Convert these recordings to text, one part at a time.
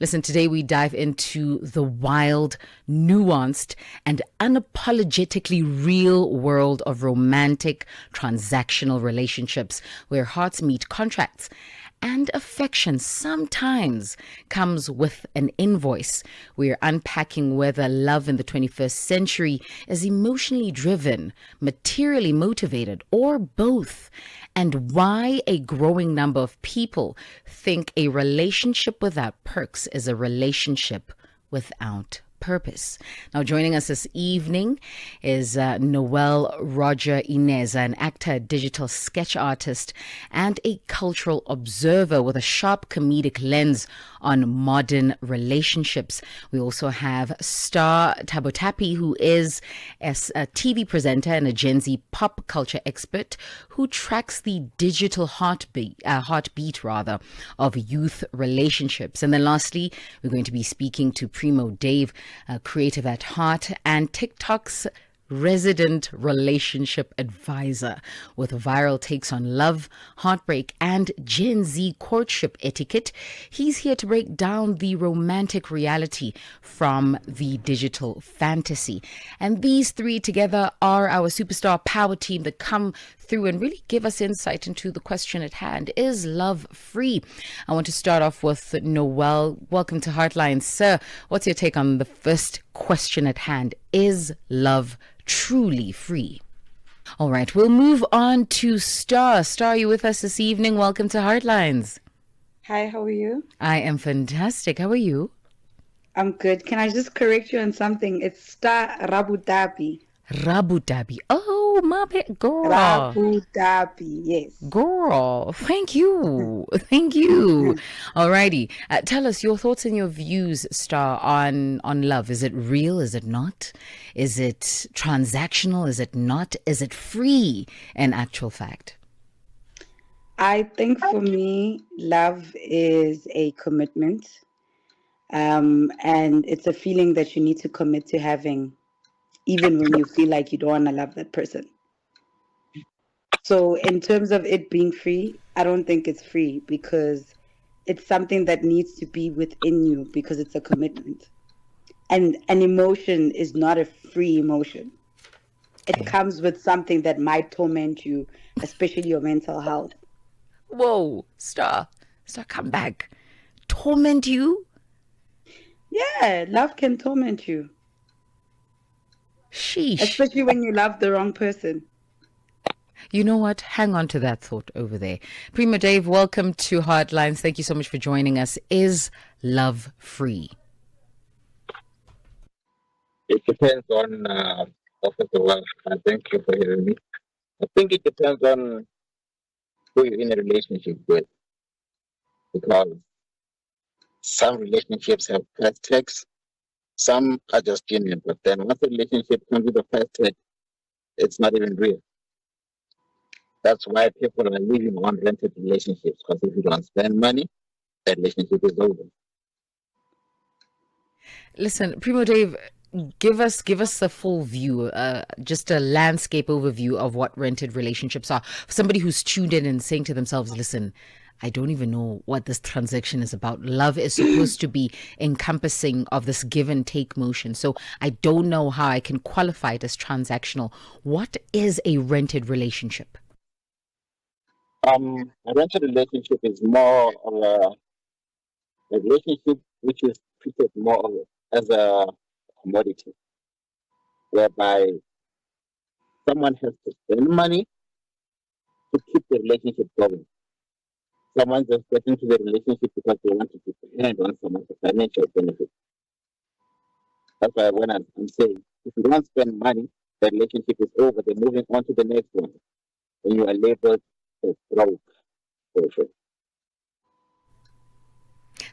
Listen, today we dive into the wild, nuanced, and unapologetically real world of romantic, transactional relationships where hearts meet contracts. And affection sometimes comes with an invoice. We're unpacking whether love in the 21st century is emotionally driven, materially motivated, or both, and why a growing number of people think a relationship without perks is a relationship without purpose. Now, joining us this evening is Noel Roger Neza, an actor, digital sketch artist, and a cultural observer with a sharp comedic lens on modern relationships. We also have star Rabotapi, who is a TV presenter and a Gen Z pop culture expert who tracks the digital heartbeat rather, of youth relationships. And then lastly, we're going to be speaking to Premodave, creative at heart and TikTok's resident relationship advisor with viral takes on love, heartbreak, and Gen Z courtship etiquette. He's here to break down the romantic reality from the digital fantasy. And these three together are our superstar power team that come through and really give us insight into the question at hand. Is love free? I want to start off with Noel. Welcome to Heartline, sir. What's your take on the first question at hand? Is love truly free? All right, we'll move on to Star. Star, you with us this evening? Welcome to Heartlines. Hi, how are you? I am fantastic. How are you? I'm good. Can I just correct you on something? It's Star Rabotapi. Rabotapi. Oh, my bad, girl. Rabotapi, yes. Girl, thank you. Thank you. Alrighty. Tell us your thoughts and your views, Star, on love. Is it real? Is it not? Is it transactional? Is it not? Is it free in actual fact? I think for me, love is a commitment. And it's a feeling that you need to commit to having, even when you feel like you don't want to love that person. So in terms of it being free, I don't think it's free because it's something that needs to be within you because it's a commitment. And an emotion is not a free emotion. It comes with something that might torment you, especially your mental health. Whoa, Star, come back. Torment you? Yeah, love can torment you. Sheesh. Especially when you love the wrong person. You know what? Hang on to that thought over there. Premodave, welcome to Hardlines. Thank you so much for joining us. Is love free? It depends on, first of all, thank you for hearing me. I think it depends on who you're in a relationship with, because some relationships have past tags, some are just genuine, but then once a relationship comes with a past tag, it's not even real. That's why people are living on rented relationships, because if you don't spend money, that relationship is over. Listen, Premodave, give us the full view, just a landscape overview of what rented relationships are. For somebody who's tuned in and saying to themselves, listen, I don't even know what this transaction is about. Love is supposed to be encompassing of this give and take motion. So I don't know how I can qualify it as transactional. What is a rented relationship? A rented relationship is more of a relationship which is treated more of as a commodity, whereby someone has to spend money to keep the relationship going. Someone just gets into the relationship because they want to depend on someone's financial benefit. That's why when I'm saying, if you don't spend money, the relationship is over. They're moving on to the next one. And you are labeled as broke. For sure.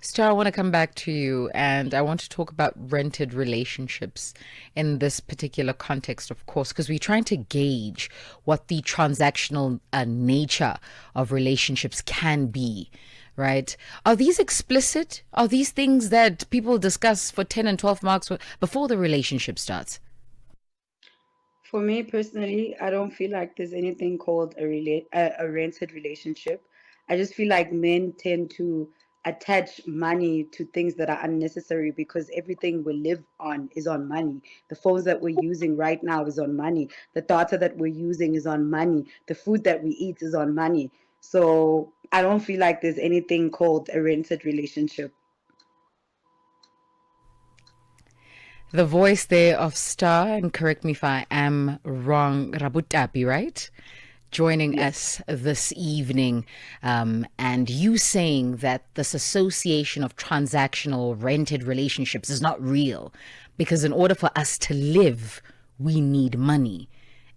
Star, I want to come back to you and I want to talk about rented relationships in this particular context, of course, because we're trying to gauge what the transactional nature of relationships can be, right? Are these explicit? Are these things that people discuss for 10 and 12 marks before the relationship starts? For me personally, I don't feel like there's anything called a rented relationship. I just feel like men tend to attach money to things that are unnecessary, because everything we live on is on money. The phones that we're using right now is on money. The data that we're using is on money. The food that we eat is on money. So I don't feel like there's anything called a rented relationship. The voice there of Star, and correct me if I am wrong, Rabotapi, right? Joining us this evening, and you saying that this association of transactional rented relationships is not real, because in order for us to live, we need money.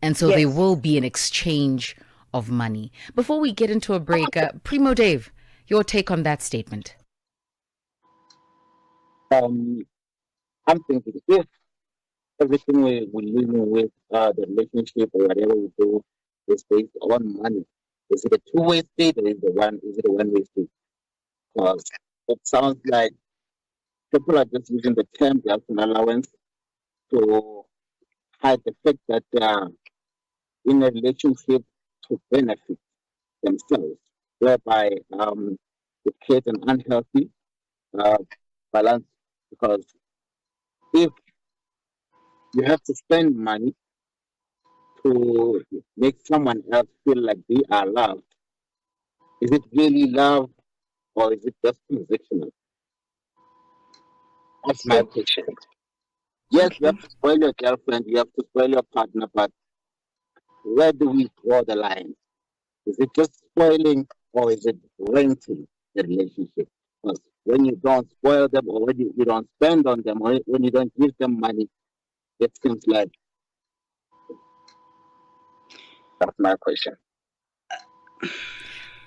And so there Yes. will be an exchange of money. Before we get into a break, Premodave, your take on that statement. I'm thinking if everything we're living with, the relationship or whatever we do is based on money, is it a two-way street or is it a one-way street? Because it sounds like people are just using the term welfare allowance to hide the fact that they are in a relationship to benefit themselves, whereby it creates an unhealthy uh, balance. Because if you have to spend money to make someone else feel like they are loved, is it really love or is it just transactional? That's my So, question. Yes, you okay. have to spoil your girlfriend, you have to spoil your partner, but where do we draw the line? Is it just spoiling or is it renting the relationship? Because when you don't spoil them or when you don't spend on them or when you don't give them money, it seems like that's my question.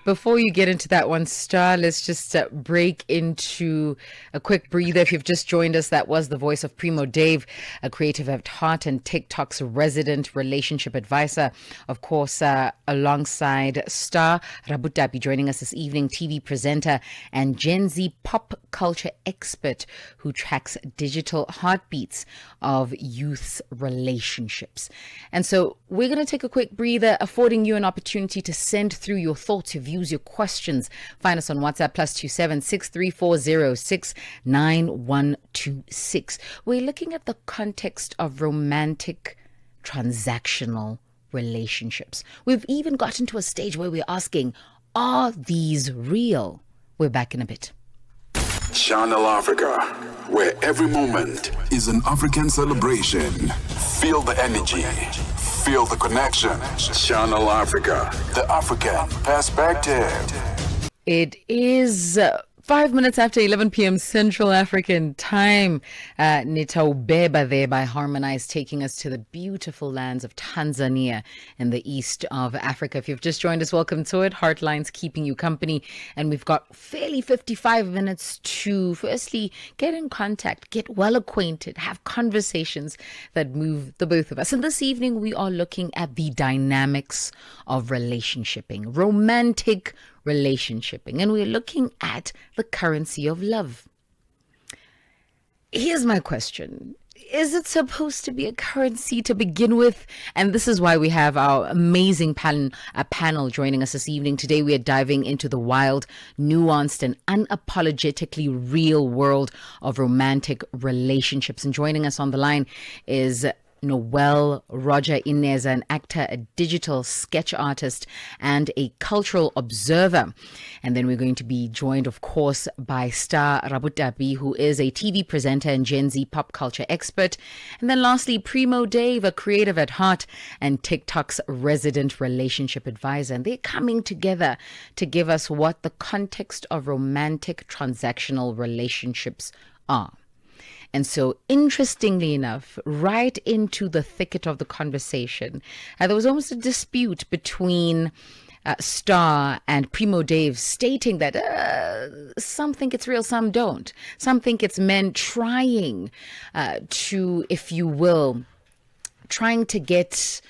Before you get into that one, Star, let's just break into a quick breather. If you've just joined us, that was the voice of Premodave, a creative at heart and TikTok's resident relationship advisor. Of course, alongside Star, Rabotapi joining us this evening, TV presenter and Gen Z pop culture expert who tracks digital heartbeats of youth's relationships. And so we're going to take a quick breather, affording you an opportunity to send through your thoughts, your views, your questions. Find us on WhatsApp +27 6340 9126. We're looking at the context of romantic transactional relationships. We've even gotten to a stage where we're asking, are these real? We're back in a bit. Channel Africa, where every moment is an African celebration. Feel the energy, feel the connection. Channel Africa, the African perspective. It is 5 minutes after 11 p.m. Central African time. Nitaubeba there by Harmonize, taking us to the beautiful lands of Tanzania in the east of Africa. If you've just joined us, welcome to it. Heartlines keeping you company. And we've got fairly 55 minutes to firstly get in contact, get well acquainted, have conversations that move the both of us. And this evening, we are looking at the dynamics of relationshiping, romantic relationshiping, and we're looking at the currency of love. Here's my question. Is it supposed to be a currency to begin with? And this is why we have our amazing panel joining us this evening. Today we are diving into the wild, nuanced, and unapologetically real world of romantic relationships. And joining us on the line is Noel Roger Neza, an actor, a digital sketch artist, and a cultural observer. And then we're going to be joined, of course, by Star Rabotapi, who is a TV presenter and Gen Z pop culture expert. And then lastly, Premodave, a creative at heart and TikTok's resident relationship advisor. And they're coming together to give us what the context of romantic transactional relationships are. And so, interestingly enough, right into the thicket of the conversation, there was almost a dispute between Star and Premodave, stating that some think it's real, some don't. Some think it's men trying to, if you will, trying to get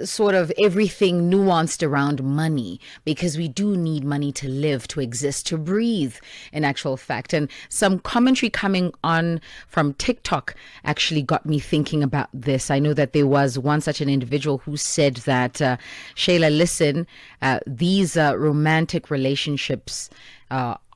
sort of everything nuanced around money, because we do need money to live, to exist, to breathe, in actual fact. And some commentary coming on from TikTok actually got me thinking about this. I know that there was one such an individual who said that, Shayla, listen, these romantic relationships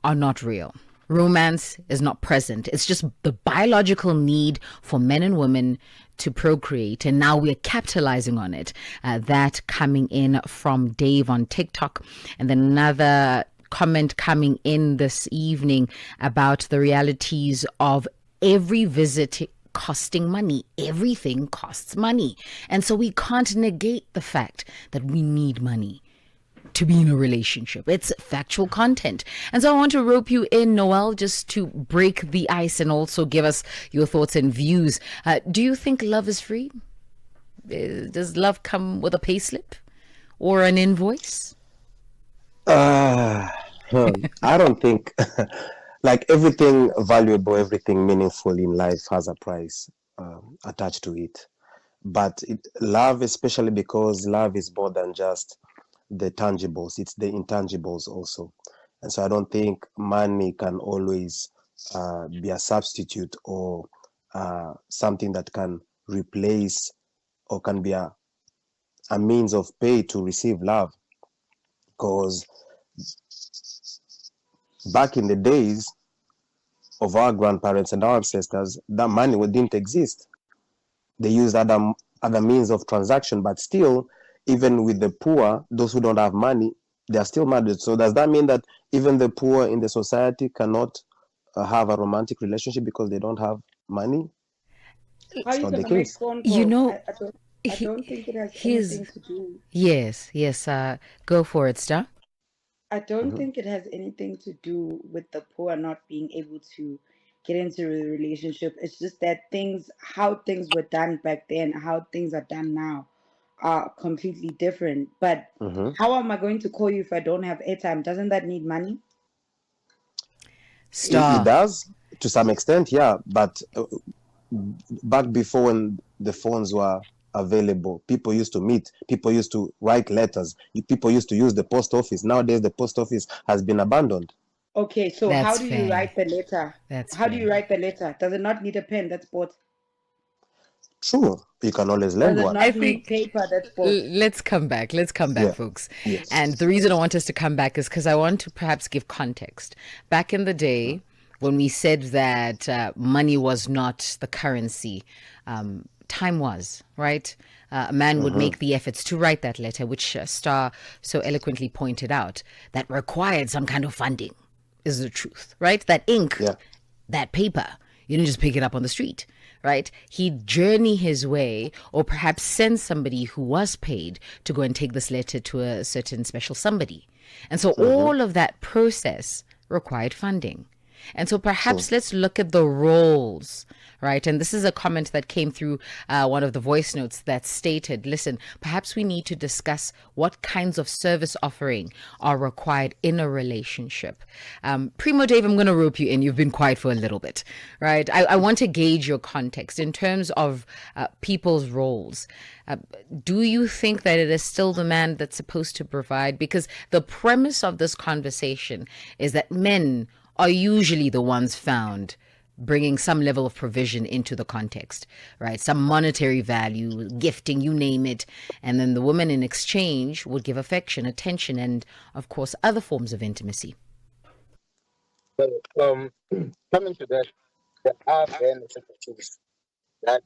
are not real. Romance is not present. It's just the biological need for men and women to procreate, and now we're capitalizing on it. That coming in from Dave on TikTok, and then another comment coming in this evening about the realities of every visit costing money. Everything costs money, and so we can't negate the fact that we need money to be in a relationship. It's factual content. And so I want to rope you in, Noel, just to break the ice and also give us your thoughts and views. Do you think love is free? Does love come with a payslip or an invoice? I don't think, like everything valuable, everything meaningful in life has a price attached to it. But love, especially because love is more than just the tangibles, it's the intangibles also. And so I don't think money can always be a substitute or something that can replace or can be a means of pay to receive love. Because back in the days of our grandparents and our ancestors, that money didn't exist. They used other means of transaction, but still, even with the poor, those who don't have money, they are still married. So does that mean that even the poor in the society cannot have a romantic relationship because they don't have money? How It's you not the gonna make case. phone You calls? know, I don't think it has his anything to do. yes, go for it, Star. I don't Mhm. think it has anything to do with the poor not being able to get into a relationship. It's just that how things were done back then, how things are done now, are completely different. But Mhm. how am I going to call you if I don't have airtime? Doesn't that need money? It Star. does to some extent, yeah. But back before when the phones were available, people used to meet, people used to write letters, people used to use the post office. Nowadays, the post office has been abandoned. Okay, so how That's do you fair. write the letter? That's How do fair. you write the letter? Does it not need a pen that's bought? True, you can always Does lend it one. I not need think paper that's bought? let's come back. Let's come back, Yeah. folks. Yes. And the reason I want us to come back is because I want to perhaps give context. Back in the day, when we said that money was not the currency, time was, right? A man would Mm-hmm. make the efforts to write that letter, which Star so eloquently pointed out, that required some kind of funding, is the truth, right? That ink, Yeah. that paper. You didn't just pick it up on the street, right? He'd journey his way or perhaps send somebody who was paid to go and take this letter to a certain special somebody. And so Mm-hmm. all of that process required funding. And so True. perhaps let's look at the roles, right? And this is a comment that came through one of the voice notes that stated, listen, perhaps we need to discuss what kinds of service offering are required in a relationship. Premodave, I'm going to rope you in. You've been quiet for a little bit, right? I want to gauge your context in terms of people's roles. Do you think that it is still the man that's supposed to provide? Because the premise of this conversation is that men are usually the ones found bringing some level of provision into the context, right? Some monetary value, gifting, you name it. And then the woman in exchange would give affection, attention, and of course, other forms of intimacy. So, coming to that, there are bare necessities that,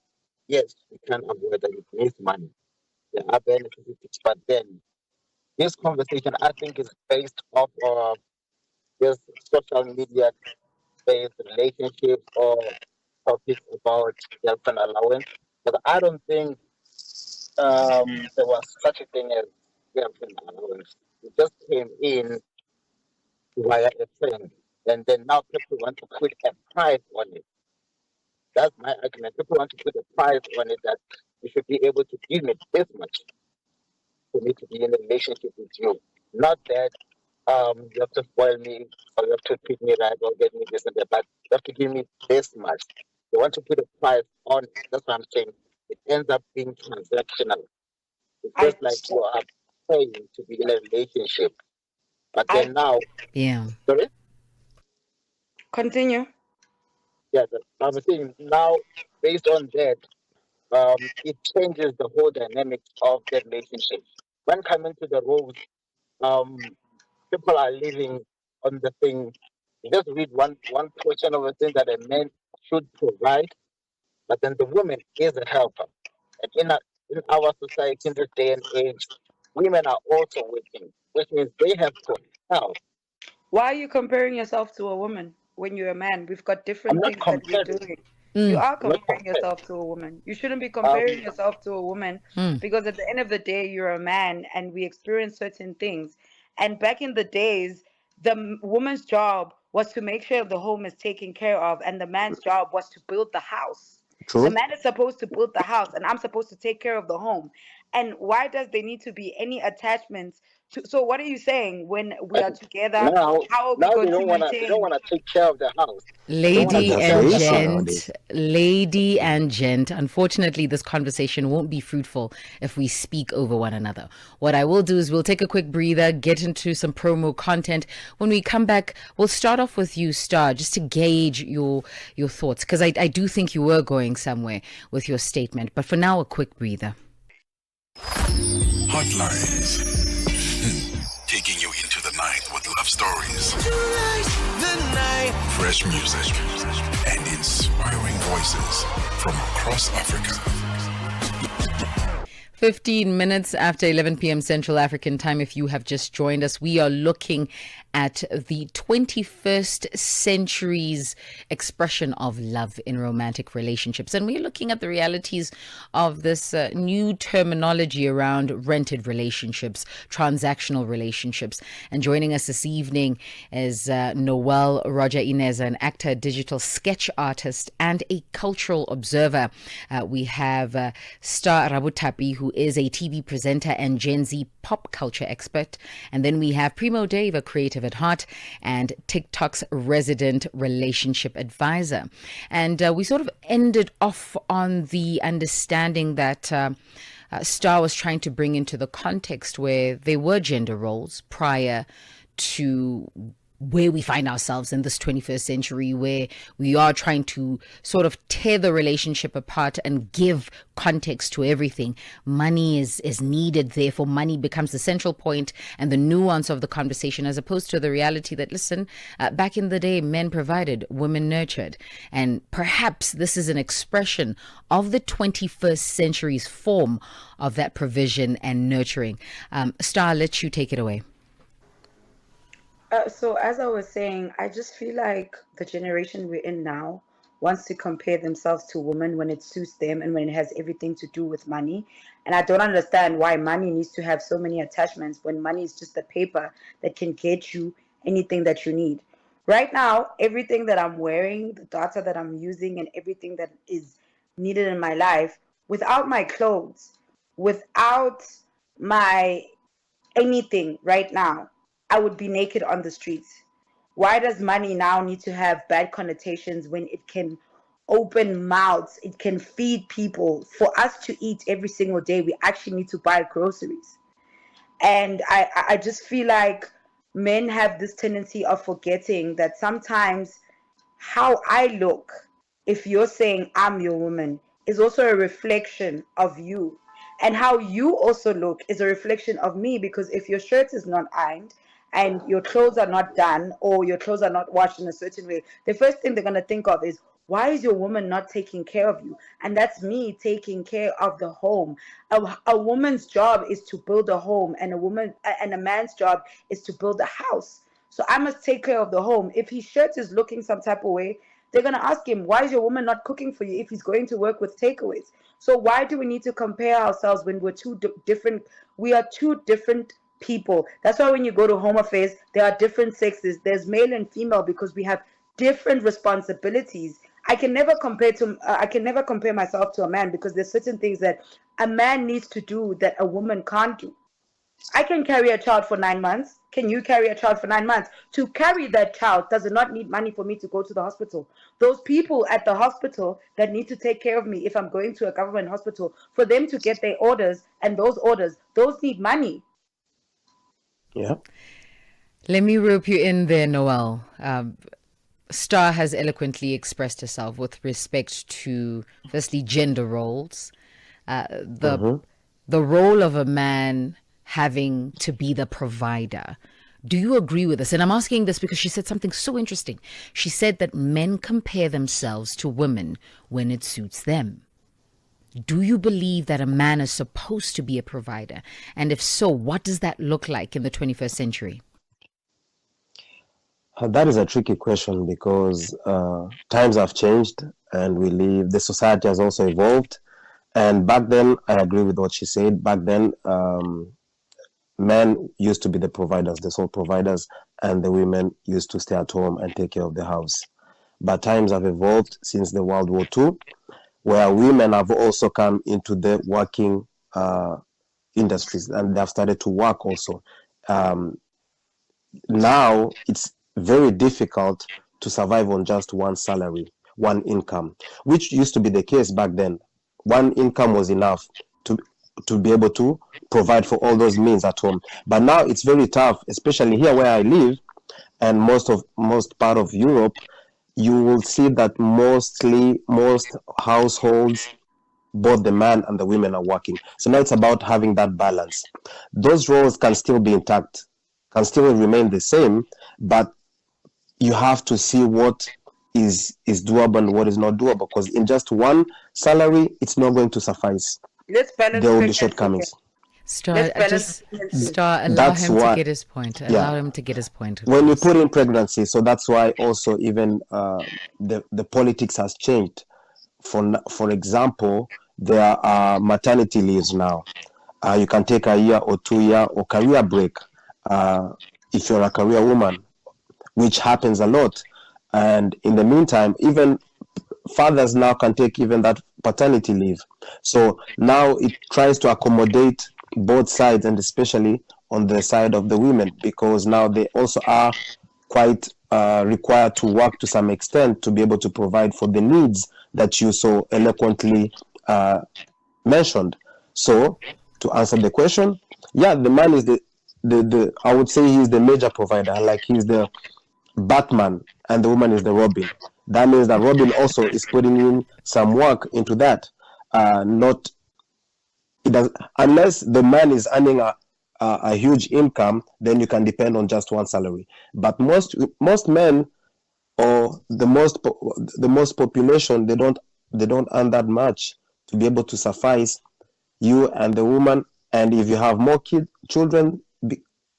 yes, we can avoid that it needs money. There are bare necessities, but then this conversation, I think, is based off of this social media based relationships or topics about girlfriend allowance. But I don't think there was such a thing as girlfriend allowance. It just came in via a friend. And then now people want to put a price on it. That's my argument. People want to put a price on it that you should be able to give me this much for me to be in a relationship with you. Not that you have to spoil me or you have to treat me right or get me this and that, but you have to give me this much. They want to put a price on it. That's what I'm saying. It ends up being transactional. It's I just like you are paying to be in a relationship. But I then now, Yeah. sorry? continue. Yeah, I'm saying now, based on that, it changes the whole dynamics of the relationship. When coming to the roles, people are living on the thing. You just read one portion of a thing that a man should provide, but then the woman is a helper. And in our society in this day and age, women are also working, which means they have to help. Why are you comparing yourself to a woman when you're a man? We've got I'm different not things that we're comparing. doing. You are I'm not comparing comparing. yourself to a woman. You shouldn't be comparing Um, yourself to a woman because at the end of the day, you're a man and we experience certain things. And back in the days, the woman's job was to make sure the home is taken care of, and the man's job was to build the house. The True. man is supposed to build the house, and I'm supposed to take care of the home. And why does there need to be any attachments to? So, what are you saying? When we but are together, now, how are we now going to they don't maintain? wanna take care of the house. They don't wanna And Lady take that's care the and of the issue house. gent, nowadays. lady and gent, unfortunately, this conversation won't be fruitful if we speak over one another. What I will do is we'll take a quick breather, get into some promo content. When we come back, we'll start off with you, Star, just to gauge your thoughts, because I do think you were going somewhere with your statement. But for now, a quick breather. Hotlines. Taking you into the night with love stories, fresh music, and inspiring voices from across Africa. 15 minutes after 11 p.m. Central African time. If you have just joined us, we are looking at the 21st century's expression of love in romantic relationships. And we're looking at the realities of this new terminology around rented relationships, transactional relationships. And joining us this evening is Noel Roger Neza, an actor, digital sketch artist, and a cultural observer. We have Star Rabotapi, who is a TV presenter and Gen Z pop culture expert. And then we have Premodave, a creative at heart, and TikTok's resident relationship advisor. And we sort of ended off on the understanding that Star was trying to bring into the context where there were gender roles prior to where we find ourselves in this 21st century, where we are trying to sort of tear the relationship apart and give context to everything. Money is needed, therefore money becomes the central point and the nuance of the conversation, as opposed to the reality that, listen, back in the day, men provided, women nurtured. And perhaps this is an expression of the 21st century's form of that provision and nurturing. Star, I'll let you take it away. So as I was saying, I just feel like the generation we're in now wants to compare themselves to women when it suits them and when it has everything to do with money. And I don't understand why money needs to have so many attachments when money is just a paper that can get you anything that you need. Right now, everything that I'm wearing, the data that I'm using, and everything that is needed in my life, without my clothes, without my anything right now, I would be naked on the streets. Why does money now need to have bad connotations when it can open mouths, it can feed people? For us to eat every single day, we actually need to buy groceries. And I just feel like men have this tendency of forgetting that sometimes how I look, if you're saying I'm your woman, is also a reflection of you. And how you also look is a reflection of me, because if your shirt is not ironed and your clothes are not done or your clothes are not washed in a certain way, the first thing they're going to think of is, why is your woman not taking care of you? And that's me taking care of the home. A woman's job is to build a home, and a man's job is to build a house. So I must take care of the home. If his shirt is looking some type of way, they're going to ask him, why is your woman not cooking for you if he's going to work with takeaways? So why do we need to compare ourselves when we're different? We are two different people. That's why when you go to home affairs, there are different sexes. There's male and female because we have different responsibilities. I can never compare myself to a man, because there's certain things that a man needs to do that a woman can't do. I can carry a child for 9 months. Can you carry a child for 9 months? To carry that child does not need money for me to go to the hospital. Those people at the hospital that need to take care of me if I'm going to a government hospital, for them to get their orders, and those need money. Yeah. Let me rope you in there, Noel. Star has eloquently expressed herself with respect to, firstly, gender roles, the role of a man having to be the provider, Do you agree with this? And I'm asking this because she said something so interesting. She said that men compare themselves to women when it suits them. Do you believe that a man is supposed to be a provider? And if so, what does that look like in the 21st century? That is a tricky question because times have changed and the society has also evolved. And back then, I agree with what she said. Back then, men used to be the providers, the sole providers, and the women used to stay at home and take care of the house. But times have evolved since the World War II, where women have also come into the working industries and they have started to work also. Now it's very difficult to survive on just one salary, one income, which used to be the case back then. One income was enough to be able to provide for all those means at home. But now it's very tough, especially here where I live and most part of Europe. You will see that most households, both the man and the women are working. So now it's about having that balance. Those roles can still be intact, can still remain the same, but you have to see what is doable and what is not doable, because in just one salary, it's not going to suffice. Let's balance There will be pregnancy. shortcomings. Star, Let's balance just pregnancy. Star, allow That's him to why- get his point. yeah. Allow him to get his point. When you please. put in pregnancy, so that's why also even the politics has changed. For example, there are maternity leaves now. You can take a year or 2 year or career break if you're a career woman, which happens a lot. And in the meantime, even fathers now can take even that paternity leave. So now it tries to accommodate both sides, and especially on the side of the women, because now they also are quite required to work to some extent to be able to provide for the needs that you so eloquently mentioned. So to answer the question, yeah, the man is the I would say he's the major provider, like he's the Batman and the woman is the Robin. That means that Robin also is putting in some work into that. Not it does, unless the man is earning a huge income, then you can depend on just one salary. But most men, or the most population, they don't earn that much to be able to suffice you and the woman. And if you have more children,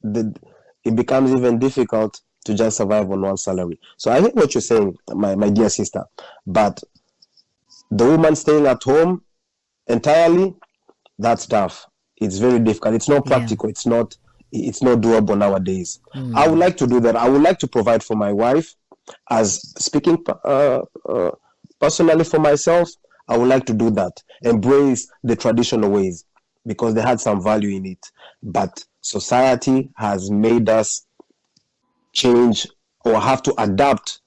it becomes even difficult to just survive on one salary. So I hear what you're saying, my dear sister, but the woman staying at home entirely, that's tough. It's very difficult. It's not practical. It's not doable nowadays. I would like to do that. I would like to provide for my wife. As speaking personally for myself, I would like to do that. Embrace the traditional ways because they had some value in it. But society has made us change or have to adapt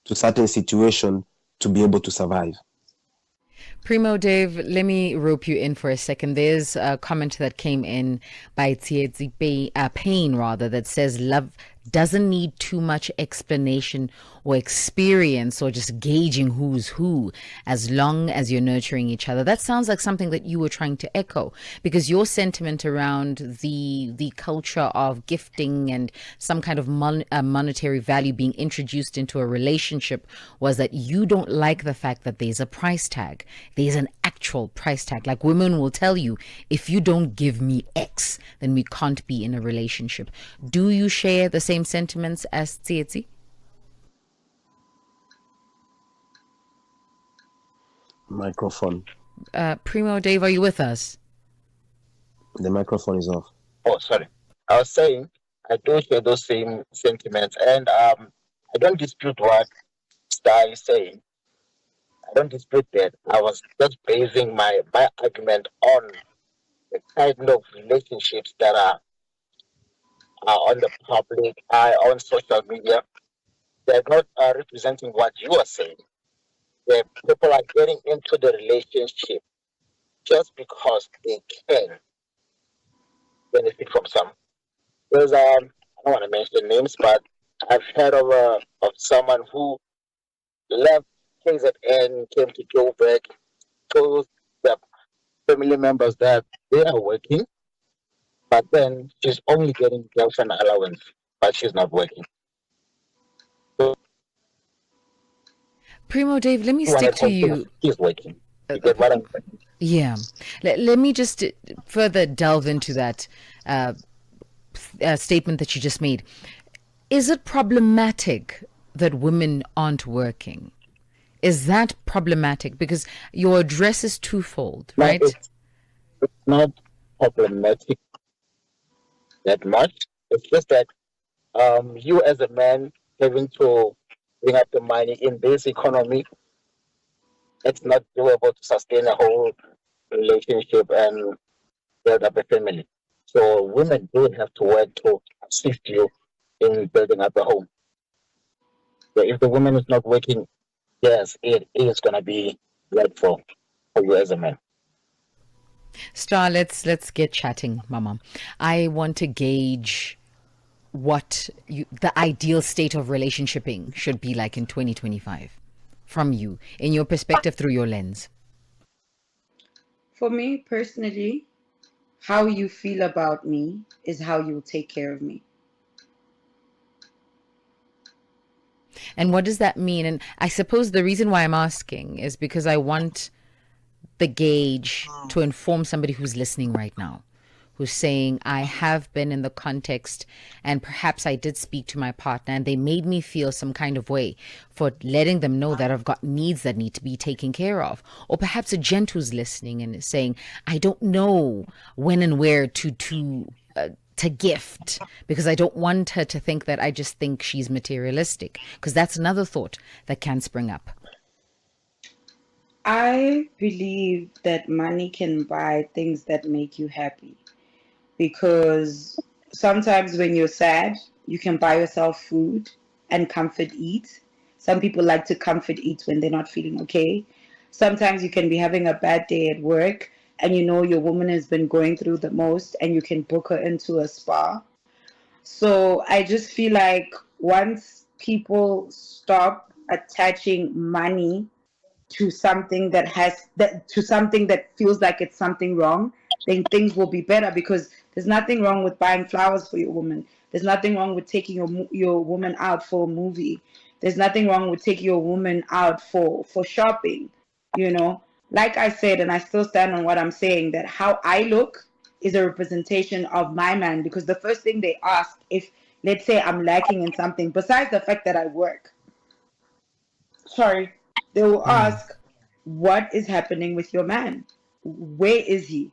to certain situation to be able to survive. Premodave, let me rope you in for a second. There's a comment that came in by Tsietsi Pain, rather, that says love doesn't need too much explanation or experience or just gauging who's who, as long as you're nurturing each other. That sounds like something that you were trying to echo, because your sentiment around the culture of gifting and some kind of monetary value being introduced into a relationship was that you don't like the fact that there's a price tag. There's an actual price tag. Like, women will tell you, if you don't give me X, then we can't be in a relationship. Do you share the same sentiments as Tsietsi? Microphone. Premodave, are you with us? The microphone is off. Oh, sorry. I was saying I do share those same sentiments, and I don't dispute what Star is saying. I don't dispute that. I was just basing my argument on the kind of relationships that are on the public eye, on social media. They're not representing what you are saying. Where people are getting into the relationship just because they can benefit from some. There's I don't want to mention names, but I've heard of someone who left KZN, came to Joburg, told the family members that they are working, but then she's only getting girlfriend allowance. but she's not working. So Premodave, let me one stick at to home, you. she's working. You get what I'm saying? Yeah. Let me just further delve into that statement that you just made. Is it problematic that women aren't working? Is that problematic? Because your address is twofold, No, right? it's not problematic that much. It's just that you as a man having to bring up the money in this economy, it's not doable to sustain a whole relationship and build up a family. So women do have to work to assist you in building up a home. So if the woman is not working, yes, it is gonna be dreadful for you as a man. Star, let's get chatting, Mama. I want to gauge what the ideal state of relationshiping should be like in 2025 from you, in your perspective, through your lens. For me personally, how you feel about me is how you take care of me. And what does that mean? And I suppose the reason why I'm asking is because I want the gauge to inform somebody who's listening right now, who's saying, I have been in the context and perhaps I did speak to my partner and they made me feel some kind of way for letting them know that I've got needs that need to be taken care of. Or perhaps a gent who's listening and is saying, I don't know when and where to gift, because I don't want her to think that I just think she's materialistic, because that's another thought that can spring up. I believe that money can buy things that make you happy, because sometimes when you're sad, you can buy yourself food and comfort eat. Some people like to comfort eat when they're not feeling okay. Sometimes you can be having a bad day at work and you know your woman has been going through the most and you can book her into a spa. So I just feel like once people stop attaching money to something that feels like it's something wrong, then things will be better, because there's nothing wrong with buying flowers for your woman. There's nothing wrong with taking your woman out for a movie. There's nothing wrong with taking your woman out for shopping. You know, like I said, and I still stand on what I'm saying, that how I look is a representation of my man, because the first thing they ask, if let's say I'm lacking in something besides the fact that I work, they will ask, what is happening with your man? Where is he?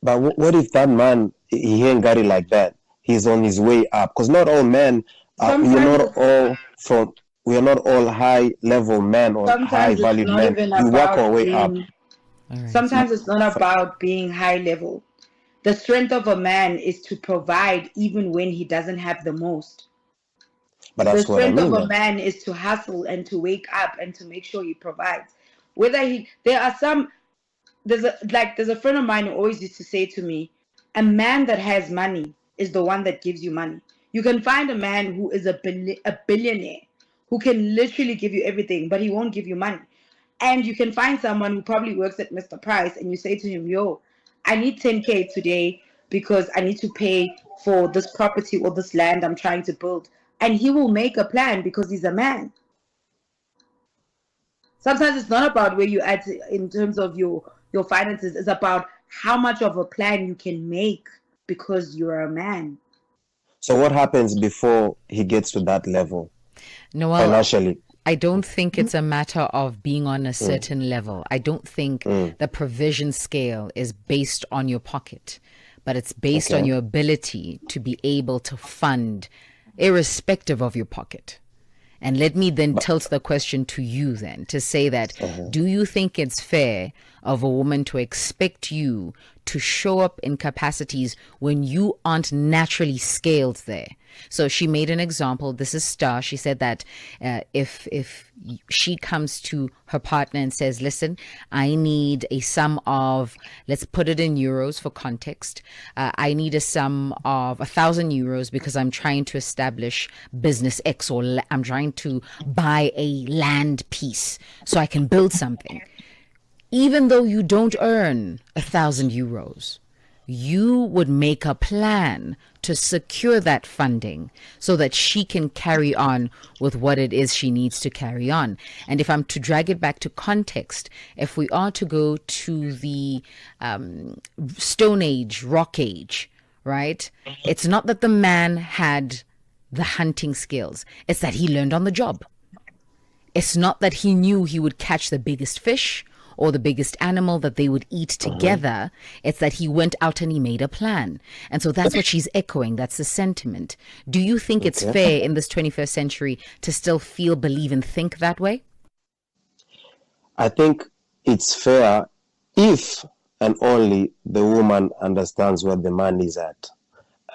But what if that man, he ain't got it like that? He's on his way up. Because not all men, we are not all high level men or high Sometimes it's valued not men. even We work our about way up. being. Right. Sometimes it's not about being high level. The strength of a man is to provide even when he doesn't have the most. But The that's what I strength of mean. a man is to hustle and to wake up and to make sure he provides. There's a friend of mine who always used to say to me, a man that has money is the one that gives you money. You can find a man who is a billionaire who can literally give you everything, but he won't give you money. And you can find someone who probably works at Mr. Price and you say to him, yo, I need 10K today because I need to pay for this property or this land I'm trying to build. And he will make a plan because he's a man. Sometimes it's not about where you're at in terms of your finances. It's about how much of a plan you can make because you're a man. So what happens before he gets to that level Noel, financially? I don't think it's a matter of being on a certain level. I don't think the provision scale is based on your pocket, but it's based on your ability to be able to fund irrespective of your pocket. And let me then tilt the question to you then to say that, do you think it's fair of a woman to expect you to show up in capacities when you aren't naturally scaled there? So she made an example. This is Star. She said that if she comes to her partner and says, listen, I need a sum of, let's put it in euros for context. I need a sum of 1,000 euros because I'm trying to establish business X, or I'm trying to buy a land piece so I can build something. Even though you don't earn 1,000 euros, you would make a plan to secure that funding so that she can carry on with what it is she needs to carry on. And if I'm to drag it back to context, if we are to go to the Stone Age, Rock Age, right? It's not that the man had the hunting skills, it's that he learned on the job. It's not that he knew he would catch the biggest fish or the biggest animal that they would eat together. It's that he went out and he made a plan. And so that's what she's echoing. That's the sentiment. Do you think it's fair in this 21st century to still feel, believe, and think that way? I think it's fair if and only the woman understands where the man is at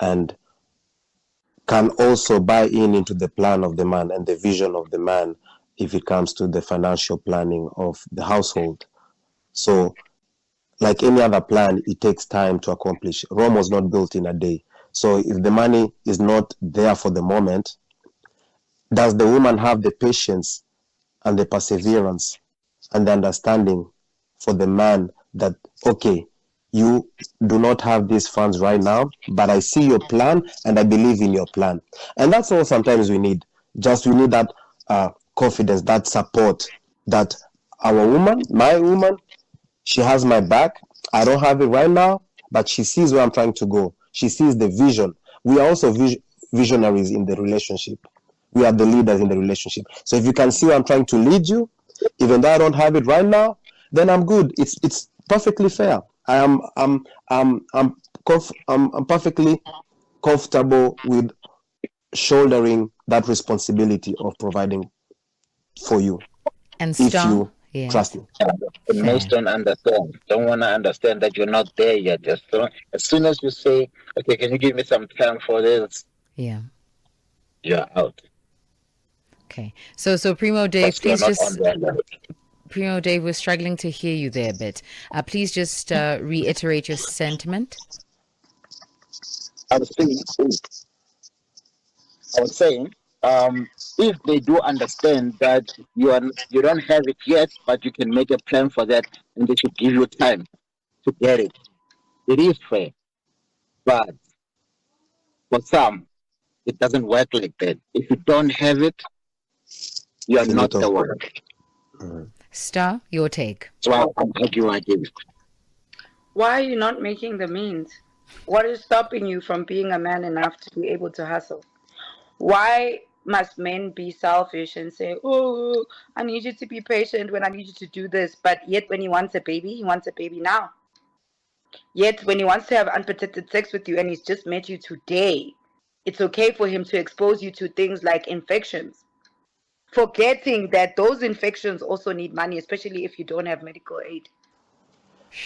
and can also buy into the plan of the man and the vision of the man if it comes to the financial planning of the household. So, like any other plan, it takes time to accomplish. Rome was not built in a day. So if the money is not there for the moment, does the woman have the patience and the perseverance and the understanding for the man that, okay, you do not have these funds right now, but I see your plan and I believe in your plan. And that's all sometimes we need. We need that confidence, that support, that our woman, my woman, she has my back. I don't have it right now, but she sees where I'm trying to go. She sees the vision. We are also visionaries in the relationship. We are the leaders in the relationship. So if you can see where I'm trying to lead you, even though I don't have it right now, then I'm good. It's perfectly fair. I'm perfectly comfortable with shouldering that responsibility of providing for you. And if you trust me. Most don't understand. Don't want to understand that you're not there yet. As soon as you say, okay, can you give me some time for this? Yeah. You're out. Okay. So Premodave, please just... Premodave, we're struggling to hear you there a bit. Please just reiterate your sentiment. I was saying, if they do understand that you don't have it yet, but you can make a plan for that, and they should give you time to get it. It is fair, but for some, it doesn't work like that. If you don't have it, you are not the one. Star, your take. So I'm arguing against. Why are you not making the means? What is stopping you from being a man enough to be able to hustle? Why must men be selfish and say, oh, I need you to be patient when I need you to do this, but yet when he wants a baby now. Yet when he wants to have unprotected sex with you and he's just met you today, it's okay for him to expose you to things like infections, forgetting that those infections also need money, especially if you don't have medical aid.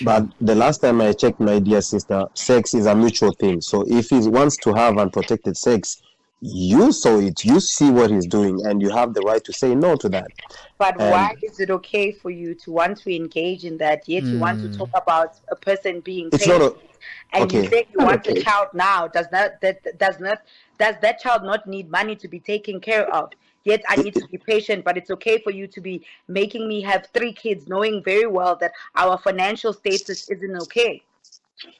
But the last time I checked, my dear sister, sex is a mutual thing. So if he wants to have unprotected sex, you saw it, you see what he's doing, and you have the right to say no to that. But why is it okay for you to want to engage in that, yet you want to talk about a person being patient, and you say you want a child now? Does that child not need money to be taken care of? Yet I need to be patient, but it's okay for you to be making me have 3 kids, knowing very well that our financial status isn't okay.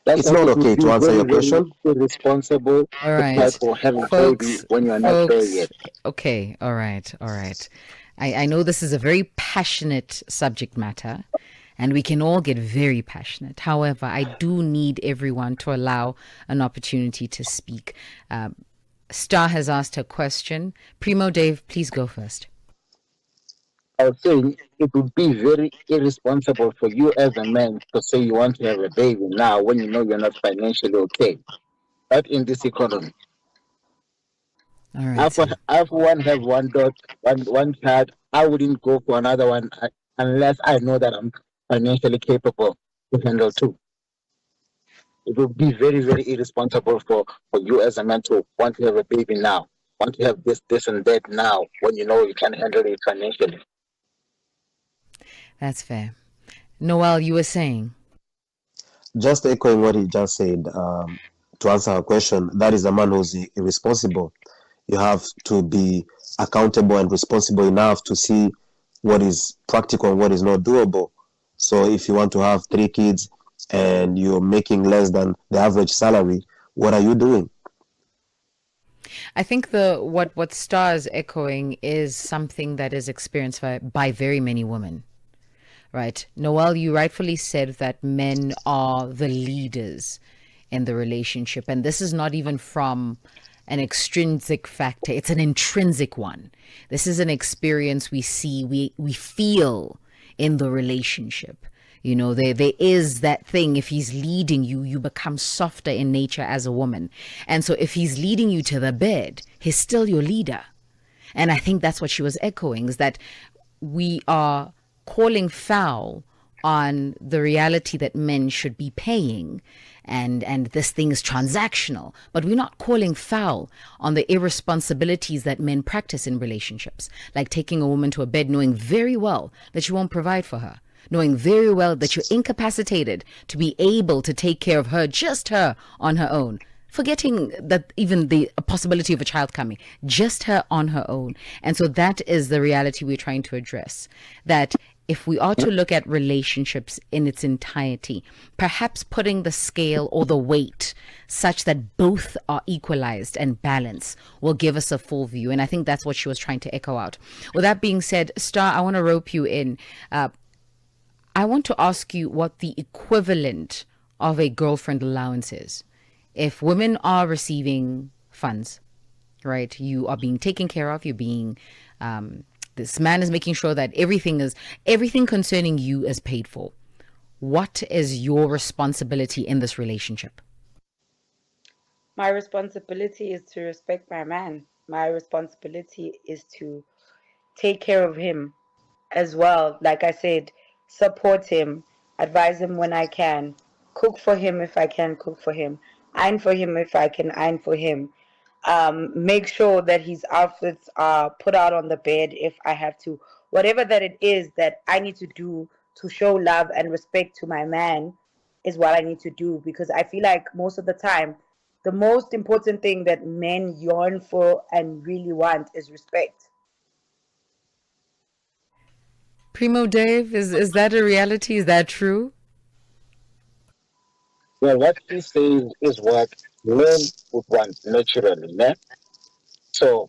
It's not okay to answer your question. Irresponsible. All right, for having folks, when you're not there yet. Okay, all right. I know this is a very passionate subject matter, and we can all get very passionate. However, I do need everyone to allow an opportunity to speak. Star has asked her question. Premodave, please go first. I was saying it would be very irresponsible for you as a man to say you want to have a baby now when you know you're not financially okay. Not in this economy. All right. If one have one child, I wouldn't go for another one unless I know that I'm financially capable to handle 2. It would be very, very irresponsible for you as a man to want to have a baby now, want to have this and that now when you know you can handle it financially. That's fair. Noel, you were saying? Just echoing what he just said, to answer her question, that is a man who's irresponsible. You have to be accountable and responsible enough to see what is practical and what is not doable. So if you want to have 3 kids and you're making less than the average salary, what are you doing? I think what Star is echoing is something that is experienced by very many women, right? Noel, you rightfully said that men are the leaders in the relationship, and this is not even from an extrinsic factor; it's an intrinsic one. This is an experience we see, we feel in the relationship. You know, there is that thing. If he's leading you, you become softer in nature as a woman. And so if he's leading you to the bed, he's still your leader. And I think that's what she was echoing, is that we are calling foul on the reality that men should be paying, and this thing is transactional, but we're not calling foul on the irresponsibilities that men practice in relationships, like taking a woman to a bed knowing very well that you won't provide for her, knowing very well that you're incapacitated to be able to take care of her, just her, on her own, forgetting that even the possibility of a child coming, just her on her own. And so that is the reality we're trying to address, that if we are to look at relationships in its entirety, perhaps putting the scale or the weight such that both are equalized and balanced will give us a full view. And I think that's what she was trying to echo out. With that being said, Star, I want to rope you in. I want to ask you what the equivalent of a girlfriend allowance is. If women are receiving funds, right, you are being taken care of, you're being, this man is making sure that everything concerning you is paid for. What is your responsibility in this relationship? My responsibility is to respect my man. My responsibility is to take care of him as well. Like I said, support him, advise him when I can, cook for him if I can cook for him, iron for him if I can iron for him. Make sure that his outfits are put out on the bed if I have to. Whatever that it is that I need to do to show love and respect to my man is what I need to do, because I feel like most of the time, the most important thing that men yearn for and really want is respect. Premodave, is that a reality? Is that true? Well, what he says is what men would want naturally. Ne? So,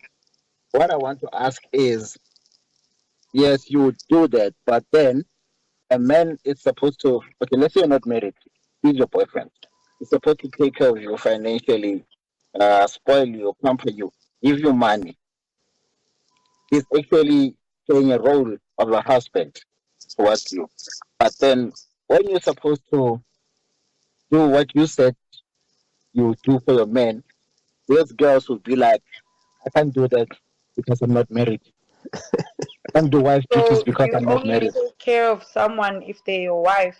what I want to ask is, yes, you would do that, but then a man is supposed to, okay, let's say you're not married, he's your boyfriend. He's supposed to take care of you financially, spoil you, pamper you, give you money. He's actually playing a role of a husband towards you. But then when you're supposed to do what you said you do for your man, those girls will be like, I can't do that because I'm not married. I can't do wife duties So because you I'm not only married. take care of someone if they're your wife.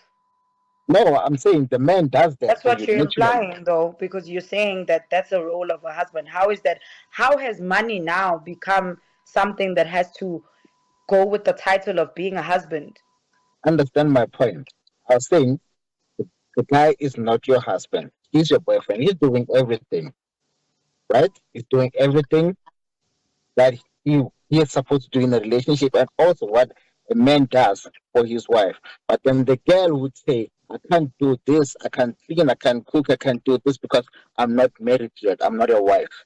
No, I'm saying the man does that That's for what you you're naturally. implying, though, because you're saying that that's a role of a husband. How is that? How has money now become something that has to go with the title of being a husband? Understand my point. I was saying the guy is not your husband. He's your boyfriend. He's doing everything, right? He's doing everything that he is supposed to do in a relationship, and also what a man does for his wife. But then the girl would say, I can't do this, I can't clean, I can't cook, I can't do this because I'm not married yet, I'm not a wife.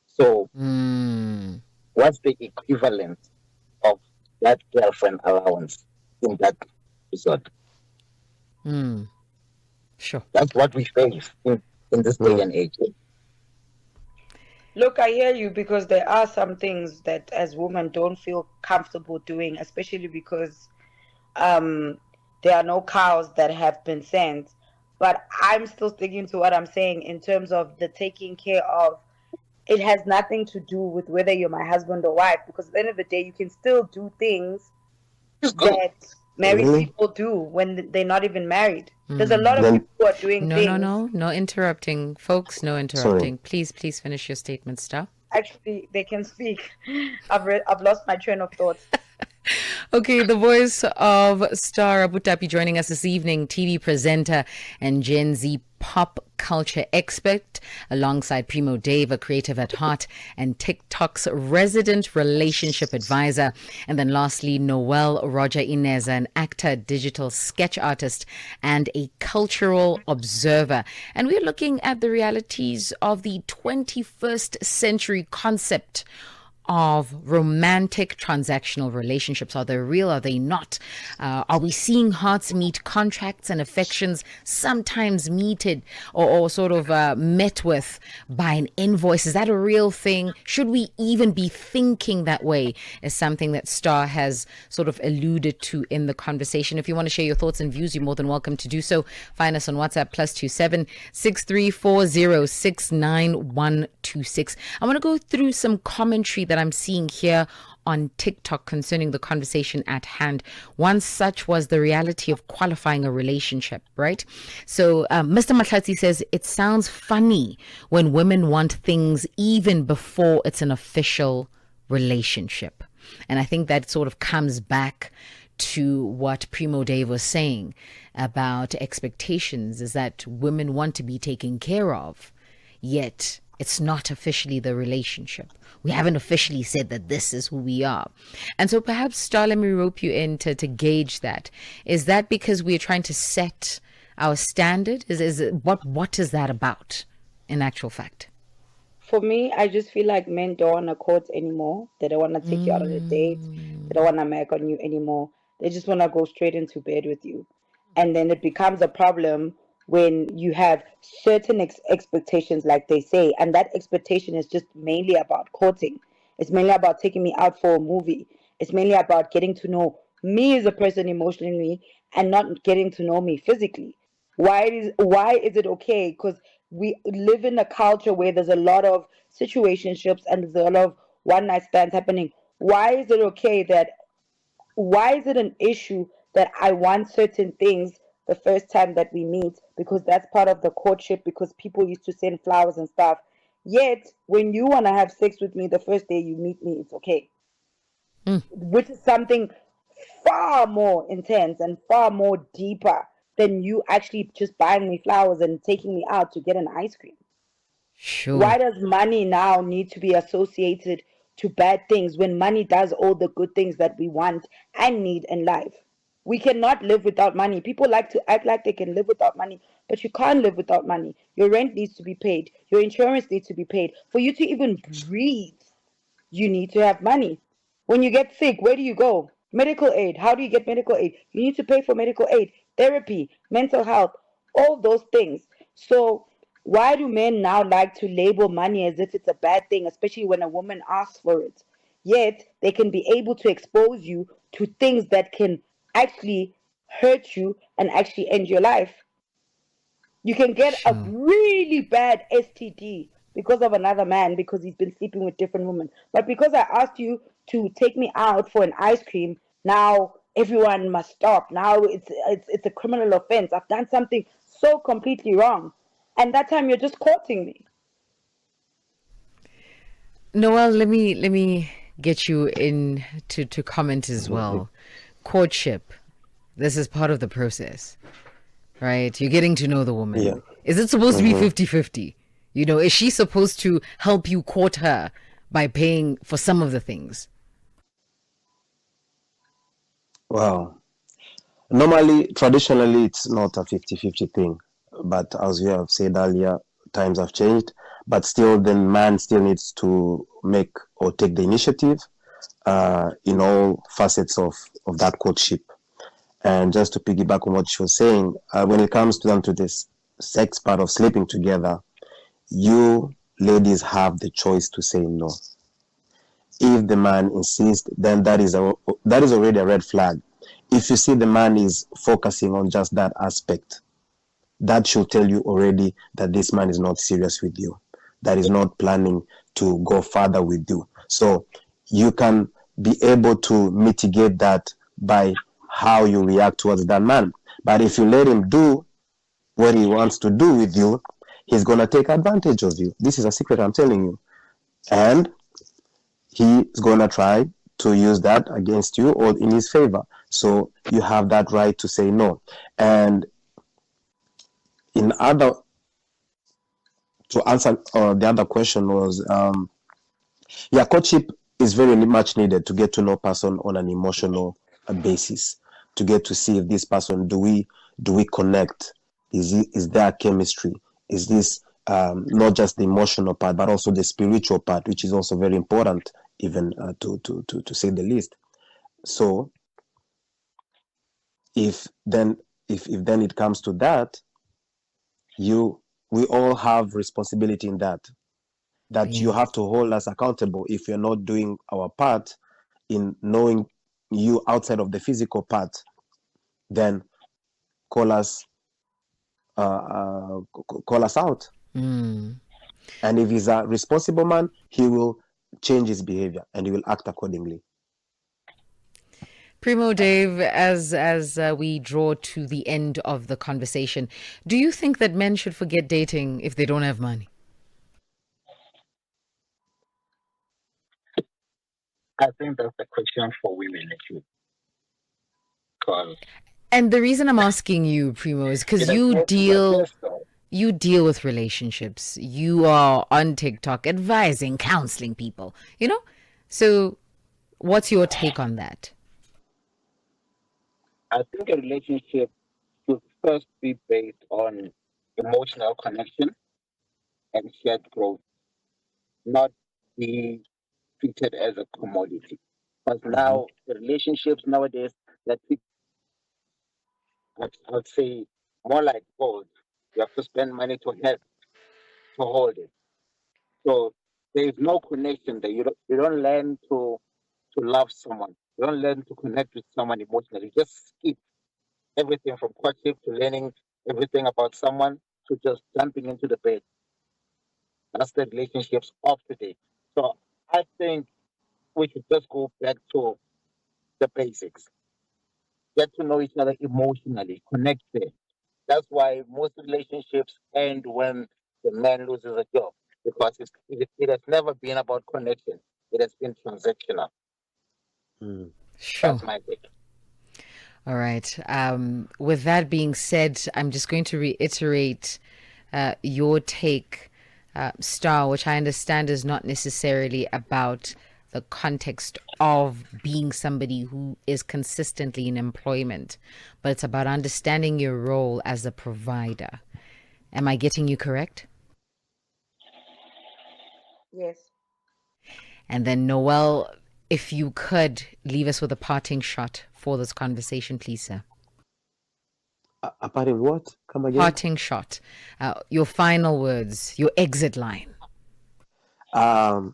So Mm, what's the equivalent of that girlfriend allowance in that episode? sure. That's what we face in this day Mm. and age. Look, I hear you, because there are some things that as women don't feel comfortable doing, especially because um, there are no cows that have been sent. But I'm still sticking to what I'm saying in terms of the taking care of. It has nothing to do with whether you're my husband or wife, because at the end of the day, you can still do things It's good. that married Really? people do when they're not even married. There's a lot of Then, people who are doing No, no, things. no, no interrupting. Folks, no sorry. interrupting. Please finish your statement, Star. Actually, they can speak. I've lost my train of thought. Okay, the voice of star Rabotapi joining us this evening, TV presenter and Gen Z pop culture expert, alongside Premodave, a creative at heart, and TikTok's resident relationship advisor. And then lastly, Noel Roger Neza, an actor, digital sketch artist, and a cultural observer. And we're looking at the realities of the 21st century concept of romantic transactional relationships. Are they real? Are they not? Are we seeing hearts meet, contracts and affections sometimes meted or sort of met with by an invoice? Is that a real thing? Should we even be thinking that way? Is something that Star has sort of alluded to in the conversation. If you want to share your thoughts and views, you're more than welcome to do so. Find us on WhatsApp +27 6340 69126. I want to go through some commentary that I'm seeing here on TikTok concerning the conversation at hand. One such was the reality of qualifying a relationship, right? So Mr. Mahlatsi says, it sounds funny when women want things even before it's an official relationship. And I think that sort of comes back to what Premodave was saying about expectations, is that women want to be taken care of, yet it's not officially the relationship. We haven't officially said that this is who we are. And so perhaps, Star, let me rope you in to gauge that. Is that because we're trying to set our standard? What is that about in actual fact? For me, I just feel like men don't want to court anymore. They don't want to take you out on a date. They don't want to make on you anymore. They just want to go straight into bed with you. And then it becomes a problem when you have certain expectations, like they say, and that expectation is just mainly about courting. It's mainly about taking me out for a movie. It's mainly about getting to know me as a person emotionally and not getting to know me physically. Why is it okay? Because we live in a culture where there's a lot of situationships and there's a lot of one night stands happening. Why is it an issue that I want certain things the first time that we meet, because that's part of the courtship, because people used to send flowers and stuff. Yet, when you want to have sex with me the first day you meet me, it's okay. Which is something far more intense and far more deeper than you actually just buying me flowers and taking me out to get an ice cream. Sure. Why does money now need to be associated to bad things when money does all the good things that we want and need in life? We cannot live without money. People like to act like they can live without money, but you can't live without money. Your rent needs to be paid. Your insurance needs to be paid. For you to even breathe, you need to have money. When you get sick, where do you go? Medical aid. How do you get medical aid? You need to pay for medical aid, therapy, mental health, all those things. So why do men now like to label money as if it's a bad thing, especially when a woman asks for it? Yet they can be able to expose you to things that can actually hurt you and actually end your life. You can get a really bad STD because of another man, because he's been sleeping with different women. But because I asked you to take me out for an ice cream, now everyone must stop. Now it's a criminal offense. I've done something so completely wrong. And that time you're just courting me. Noel, let me get you in to comment as well. Courtship, this is part of the process, right? You're getting to know the woman. Yeah. Is it supposed to be 50-50? You know, is she supposed to help you court her by paying for some of the things? Well, normally, traditionally, it's not a 50-50 thing. But as we have said earlier, times have changed. But still, the man still needs to make or take the initiative in all facets of that courtship. And just to piggyback on what she was saying, when it comes to this sex part of sleeping together, you ladies have the choice to say no. If the man insists, then that is already a red flag. If you see the man is focusing on just that aspect, that should tell you already that this man is not serious with you, that is not planning to go further with you. So you can be able to mitigate that by how you react towards that man. But if you let him do what he wants to do with you, he's going to take advantage of you. This is a secret I'm telling you. And he's going to try to use that against you or in his favor. So you have that right to say no. And in other, to answer the other question was, courtship is very much needed to get to know a person on an emotional basis, to get to see if this person, do we connect? Is there chemistry? Is this not just the emotional part, but also the spiritual part, which is also very important, even to say the least. So if then it comes to that, we all have responsibility in that you have to hold us accountable if you're not doing our part in knowing you outside of the physical part. Then call us out. And if he's a responsible man, he will change his behavior and he will act accordingly. Premodave, as we draw to the end of the conversation, do you think that men should forget dating if they don't have money? I think that's the question for women, actually. And the reason I'm asking you, Primo, is because you deal with relationships. You are on TikTok advising, counseling people, So what's your take on that? I think a relationship should first be based on emotional connection and shared growth, not be treated as a commodity. Because now the relationships nowadays that I would say more like gold. You have to spend money to hold it. So there is no connection there. You don't learn to love someone. You don't learn to connect with someone emotionally. You just skip everything from courtship to learning everything about someone to just jumping into the bed. That's the relationships of today. So I think we should just go back to the basics. Get to know each other emotionally, connect there. That's why most relationships end when the man loses a job, because it has never been about connection. It has been transactional. Sure. That's my take. All right. With that being said, I'm just going to reiterate your take, Star, which I understand is not necessarily about the context of being somebody who is consistently in employment, but it's about understanding your role as a provider. Am I getting you correct? Yes. And then, Noel, if you could leave us with a parting shot for this conversation, please, sir. A parting what? Come again? Parting shot. Your final words, your exit line. A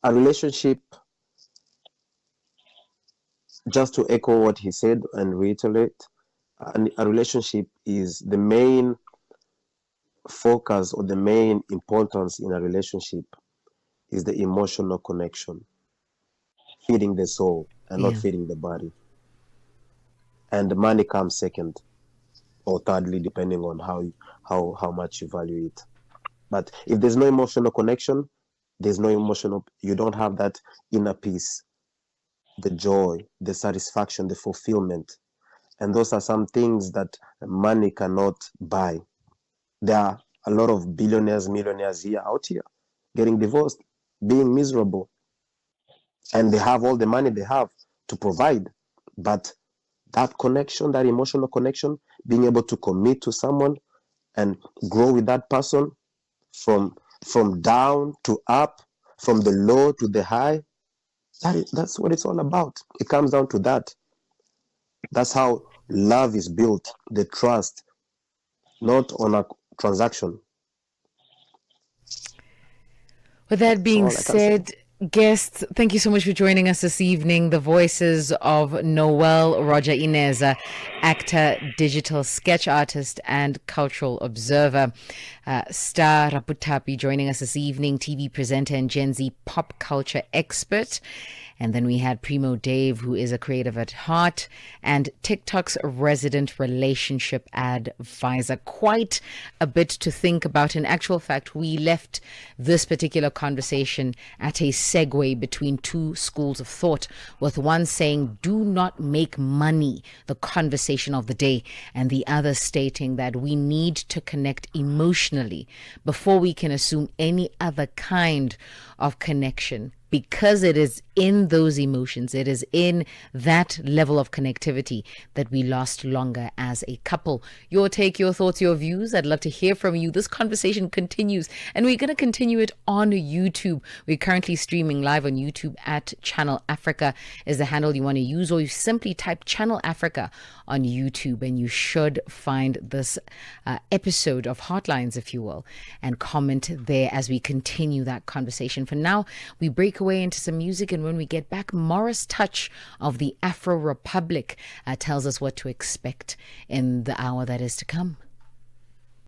relationship, just to echo what he said and reiterate, a relationship is the main focus, or the main importance in a relationship is the emotional connection, feeding the soul and not feeding the body. And the money comes second or thirdly, depending on how much you value it. But if there's no emotional connection, you don't have that inner peace, the joy, the satisfaction, the fulfillment. And those are some things that money cannot buy. There are a lot of billionaires, millionaires out here getting divorced, being miserable. And they have all the money they have to provide. But that connection, that emotional connection, being able to commit to someone and grow with that person from down to up, from the low to the high, that's what it's all about. It comes down to that. That's how love is built, the trust, not on a transaction. With that being said, guests, thank you so much for joining us this evening. The voices of Noel Roger Neza, actor, digital sketch artist, and cultural observer. Star Rabotapi joining us this evening, TV presenter and Gen Z pop culture expert. And then we had Premodave, who is a creative at heart, and TikTok's resident relationship advisor. Quite a bit to think about. In actual fact, we left this particular conversation at a segue between two schools of thought, with one saying, do not make money the conversation of the day, and the other stating that we need to connect emotionally before we can assume any other kind of connection. Because it is in those emotions, it is in that level of connectivity that we last longer as a couple. Your take, your thoughts, your views. I'd love to hear from you. This conversation continues, and we're going to continue it on YouTube. We're currently streaming live on YouTube at Channel Africa is the handle you want to use, or you simply type Channel Africa on YouTube and you should find this episode of Hotlines, if you will, and comment there as we continue that conversation. For now, we break away into some music, and when we get back, Morris Touch of the Afro Republic tells us what to expect in the hour that is to come.